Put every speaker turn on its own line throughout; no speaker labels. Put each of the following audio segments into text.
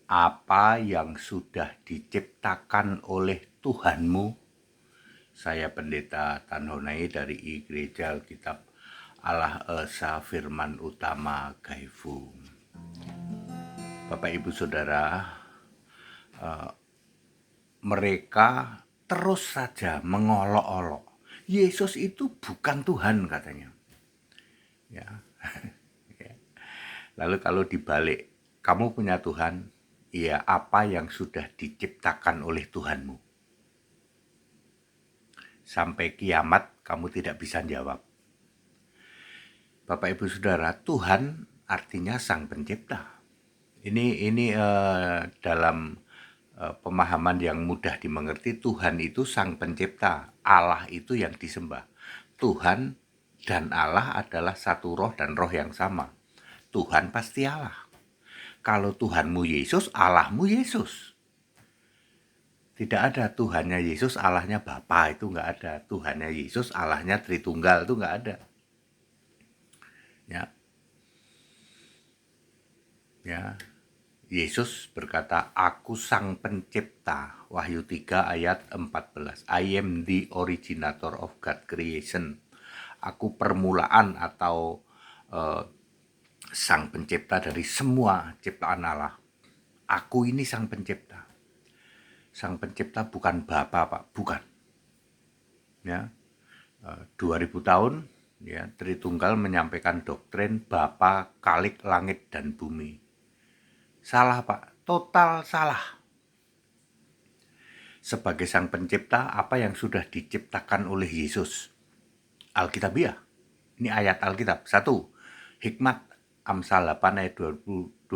Apa yang sudah diciptakan oleh Tuhanmu? Saya Pendeta Tanhonai dari Gereja Alkitab Allah Esa Firman Utama Gaifu. Bapak Ibu Saudara, mereka terus saja mengolok-olok. Yesus itu bukan Tuhan katanya. Ya. Lalu kalau dibalik, kamu punya Tuhan, ya apa yang sudah diciptakan oleh Tuhanmu? Sampai kiamat kamu tidak bisa jawab. Bapak Ibu Saudara, Tuhan artinya Sang Pencipta. Ini dalam pemahaman yang mudah dimengerti, Tuhan itu Sang Pencipta, Allah itu yang disembah. Tuhan dan Allah adalah satu roh dan roh yang sama. Tuhan pasti Allah. Kalau Tuhanmu Yesus, Allahmu Yesus. Tidak ada Tuhannya Yesus, Allahnya Bapa, itu nggak ada. Tuhannya Yesus, Allahnya Tritunggal, itu nggak ada. Ya, ya. Yesus berkata, aku sang pencipta. Wahyu 3 ayat 14. I am the originator of God creation. Aku permulaan atau sang pencipta dari semua ciptaan Allah. Aku ini sang pencipta. Sang pencipta bukan Bapa, Pak, bukan. Ya, 2000 tahun ya Tritunggal menyampaikan doktrin Bapa, Khalik, langit dan bumi. Salah, Pak, total salah. Sebagai sang pencipta, apa yang sudah diciptakan oleh Yesus? Alkitabiah. Ini ayat Alkitab. 1. Hikmat Amsal 8 ayat 22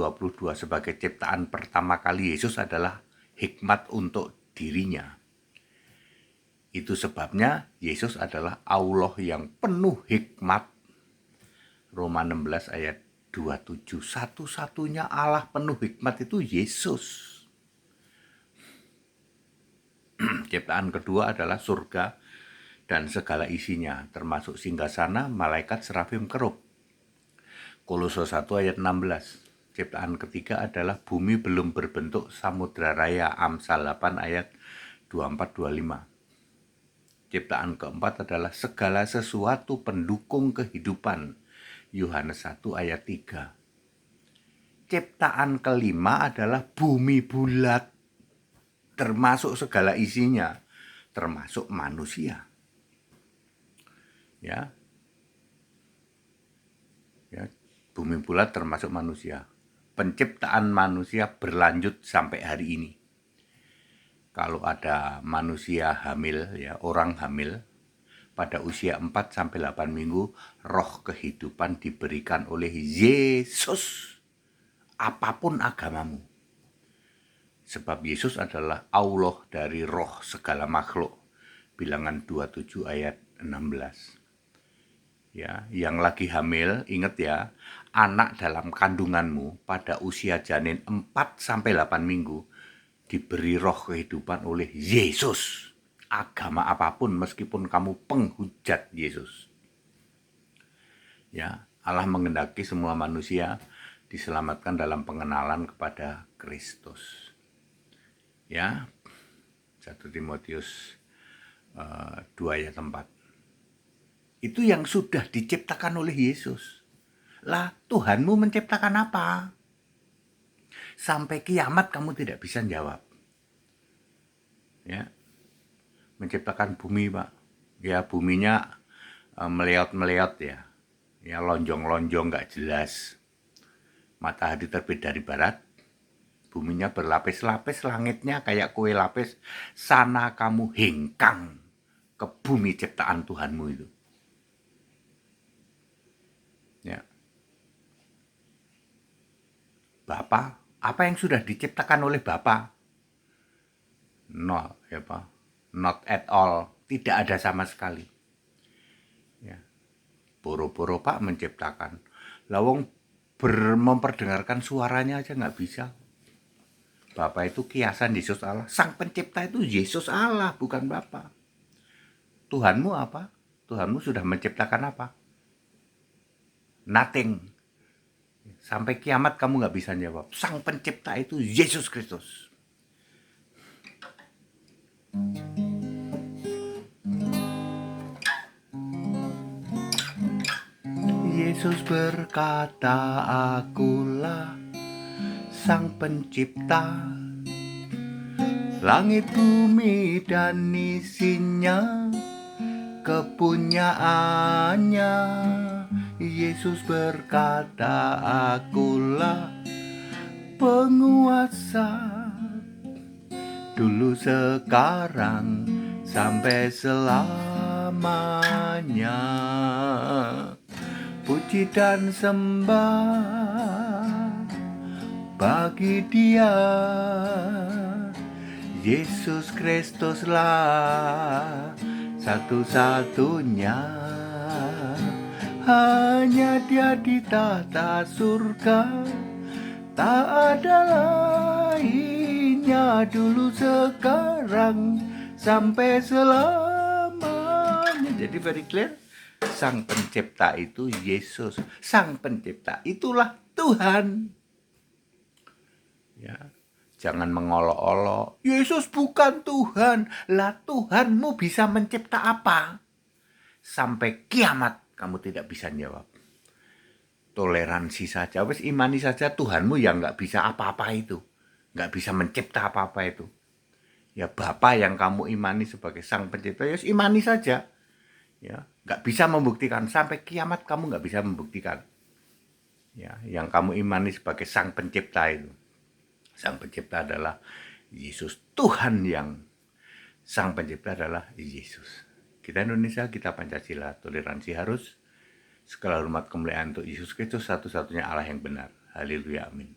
sebagai ciptaan pertama kali Yesus adalah hikmat untuk dirinya. Itu sebabnya Yesus adalah Allah yang penuh hikmat. Roma 16 ayat 27. Satu-satunya Allah penuh hikmat itu Yesus. Ciptaan kedua adalah surga dan segala isinya, termasuk singgasana, malaikat, serafim, kerub. Kolose 1 ayat 16. Ciptaan ketiga adalah bumi belum berbentuk samudra raya, Amsal 8 ayat 24-25. Ciptaan keempat adalah segala sesuatu pendukung kehidupan, Yohanes 1 ayat 3. Ciptaan kelima adalah bumi bulat, termasuk segala isinya, termasuk manusia. Ya, bumi bulat termasuk manusia. Penciptaan manusia berlanjut sampai hari ini. Kalau ada manusia hamil, ya orang hamil, pada usia 4-8 minggu, roh kehidupan diberikan oleh Yesus. Apapun agamamu. Sebab Yesus adalah Allah dari roh segala makhluk. Bilangan 27 ayat 16. Ya, yang lagi hamil, ingat ya, anak dalam kandunganmu pada usia janin 4-8 minggu diberi roh kehidupan oleh Yesus. Agama apapun meskipun kamu penghujat Yesus. Ya, Allah menghendaki semua manusia diselamatkan dalam pengenalan kepada Kristus. Ya, 1 Timotius 2 ayat 4. Itu yang sudah diciptakan oleh Yesus. Lah, Tuhanmu menciptakan apa? Sampai kiamat kamu tidak bisa jawab. Ya, menciptakan bumi, Pak. Ya, buminya meleot-meleot ya. Ya, lonjong-lonjong gak jelas. Matahari terbit dari barat, buminya berlapis-lapis, langitnya kayak kue lapis. Sana kamu hengkang ke bumi ciptaan Tuhanmu itu. Ya. Bapa, apa yang sudah diciptakan oleh Bapa? Nol, ya Pak. Not at all, tidak ada sama sekali. Ya. Boro-boro Pak menciptakan. Lawang memperdengarkan suaranya aja nggak bisa. Bapa itu kiasan Yesus Allah. Sang pencipta itu Yesus Allah, bukan Bapa. Tuhanmu apa? Tuhanmu sudah menciptakan apa? Nothing. Sampai kiamat kamu nggak bisa jawab. Sang pencipta itu Yesus Kristus. Yesus berkata, akulah sang pencipta langit, bumi, dan isinya kepunyaannya. Yesus berkata, akulah penguasa dulu, sekarang, sampai selamanya. Puji dan sembah bagi Dia, Yesus Kristuslah satu-satunya. Hanya Dia di tahta surga, tak ada lainnya, dulu, sekarang, sampai selamanya. Jadi very clear, sang pencipta itu Yesus. Sang pencipta itulah Tuhan. Ya, jangan mengolok-olok, Yesus bukan Tuhan. Lah, Tuhanmu bisa mencipta apa? Sampai kiamat kamu tidak bisa jawab. Toleransi saja, wes imani saja Tuhanmu yang nggak bisa apa-apa itu, nggak bisa mencipta apa-apa itu. Ya Bapa yang kamu imani sebagai sang pencipta, ya imani saja. Ya, nggak bisa membuktikan, sampai kiamat kamu nggak bisa membuktikan. Ya, yang kamu imani sebagai sang pencipta itu. Sang pencipta adalah Yesus. Tuhan yang sang pencipta adalah Yesus. Kita Indonesia, kita Pancasila, toleransi harus. Segala hormat kemuliaan untuk Yesus Kristus, satu-satunya Allah yang benar. Haleluya, amin.